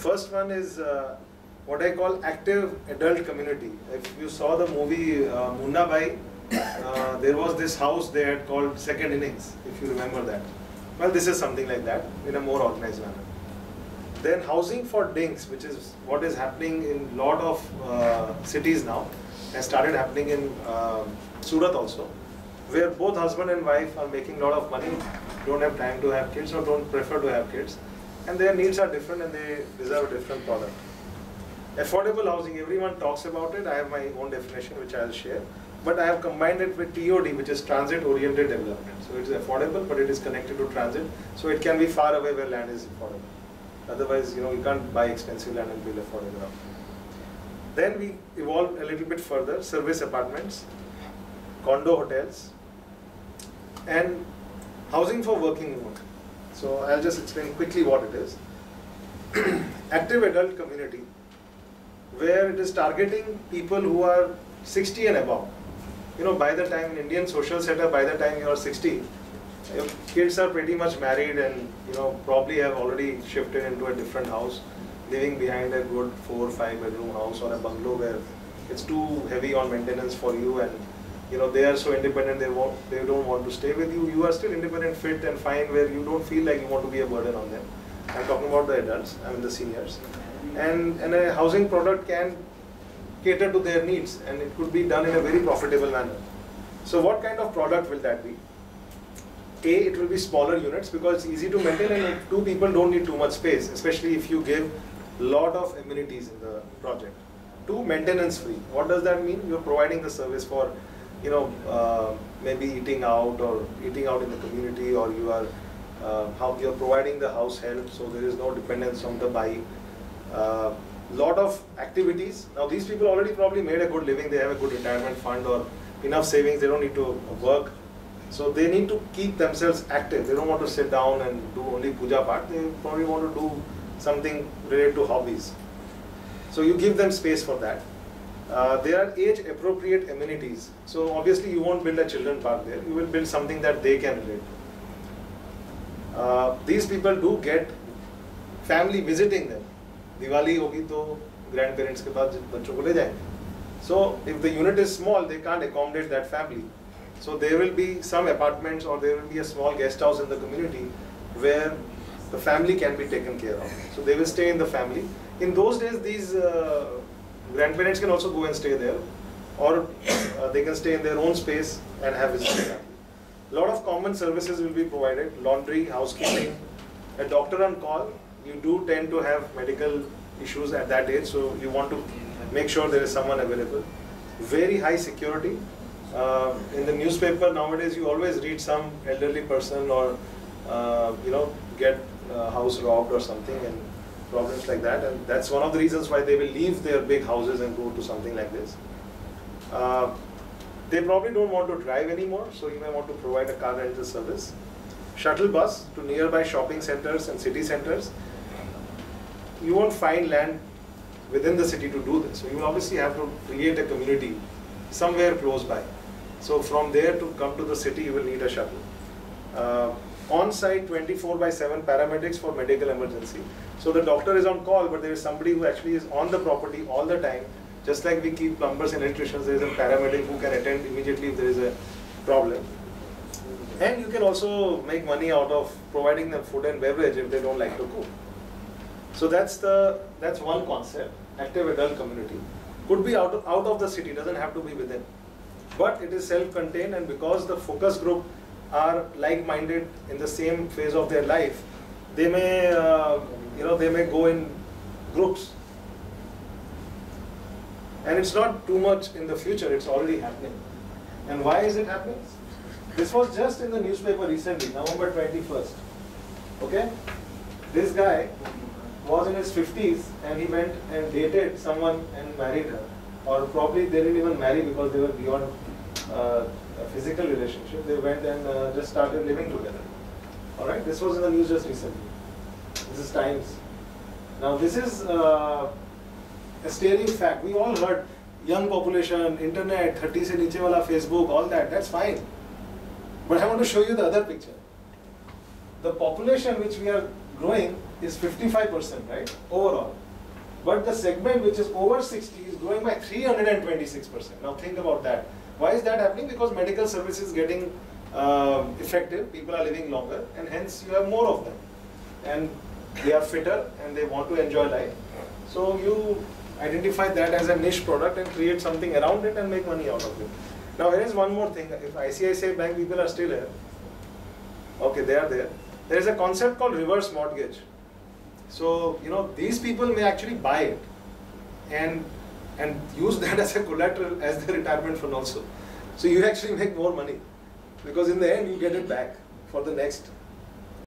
first one is what I call active adult community. If you saw the movie Munna Bhai, there was this house they had called Second Innings, if you remember that. Well, this is something like that in a more organized manner. Then housing for dinks, which is what is happening in a lot of cities now, has started happening in Surat also, where both husband and wife are making a lot of money, don't have time to have kids or don't prefer to have kids, and their needs are different and they deserve a different product. Affordable housing, everyone talks about it. I have my own definition which I will share, but I have combined it with TOD, which is transit oriented development. So it is affordable, but it is connected to transit, so it can be far away where land is affordable. Otherwise, you can't buy expensive land and build affordable. Then we evolved a little bit further, service apartments, condo hotels, and housing for working women. So I'll just explain quickly what it is. Active adult community, where it is targeting people who are 60 and above. By the time in Indian social setup, by the time you are 60, your kids are pretty much married and probably have already shifted into a different house, living behind a good 4 or 5 bedroom house or a bungalow where it's too heavy on maintenance for you, and they are so independent they don't want to stay with you. You are still independent, fit and fine, where you don't feel like you want to be a burden on them. I'm talking about the adults, the seniors. And a housing product can cater to their needs, and it could be done in a very profitable manner. So what kind of product will that be? It will be smaller units because it's easy to maintain, and 2 people don't need too much space, especially if you give a lot of amenities in the project. 2, maintenance free. What does that mean? You're providing the service for maybe eating out or eating out in the community, or you are you're providing the house help, so there is no dependence on the buy. Lot of activities. Now these people already probably made a good living, they have a good retirement fund or enough savings, they don't need to work. So they need to keep themselves active. They don't want to sit down and do only puja part. They probably want to do something related to hobbies. So you give them space for that. There are age appropriate amenities. So obviously you won't build a children park there. You will build something that they can relate to. These people do get family visiting them. Diwali hogi to grandparents ke paas bachcho ko le jayenge. So if the unit is small, they can't accommodate that family. So there will be some apartments or there will be a small guest house in the community where the family can be taken care of. So they will stay in the family. In those days, these grandparents can also go and stay there, or they can stay in their own space and have visiting family. A lot of common services will be provided: laundry, housekeeping, a doctor on call. You do tend to have medical issues at that age, so you want to make sure there is someone available. Very high security. In the newspaper nowadays, you always read some elderly person or get house robbed or something, and problems like that. And that's one of the reasons why they will leave their big houses and go to something like this. They probably don't want to drive anymore, so you may want to provide a car rental service. Shuttle bus to nearby shopping centers and city centers. You won't find land within the city to do this, so you will obviously have to create a community somewhere close by. So from there to come to the city, you will need a shuttle. On-site 24/7 paramedics for medical emergency. So the doctor is on call, but there is somebody who actually is on the property all the time. Just like we keep plumbers and electricians, there is a paramedic who can attend immediately if there is a problem. And you can also make money out of providing them food and beverage if they don't like to cook. So that's one concept, active adult community. Could be out of the city, doesn't have to be within. But it is self-contained, and because the focus group are like-minded in the same phase of their life, they may they may go in groups. And it's not too much in the future, it's already happening. And why is it happening? This was just in the newspaper recently, November 21st. Okay? This guy was in his 50s and he went and dated someone and married her. Or probably they didn't even marry because they were beyond a physical relationship. They went and just started living together. Alright? This was in the news just recently. This is Times. Now this is a staring fact. We all heard young population, internet, 30 se niche wala Facebook, all that. That's fine. But I want to show you the other picture. The population which we are growing is 55%, right, overall. But the segment which is over 60 is growing by 326%. Now think about that. Why is that happening? Because medical services is getting effective, people are living longer, and hence you have more of them. And they are fitter and they want to enjoy life. So you identify that as a niche product and create something around it and make money out of it. Now here is one more thing. If ICICI Bank people are still here, okay, they are there. There is a concept called reverse mortgage. So, you know, these people may actually buy it and use that as a collateral as their retirement fund also. So you actually make more money because in the end you get it back for the next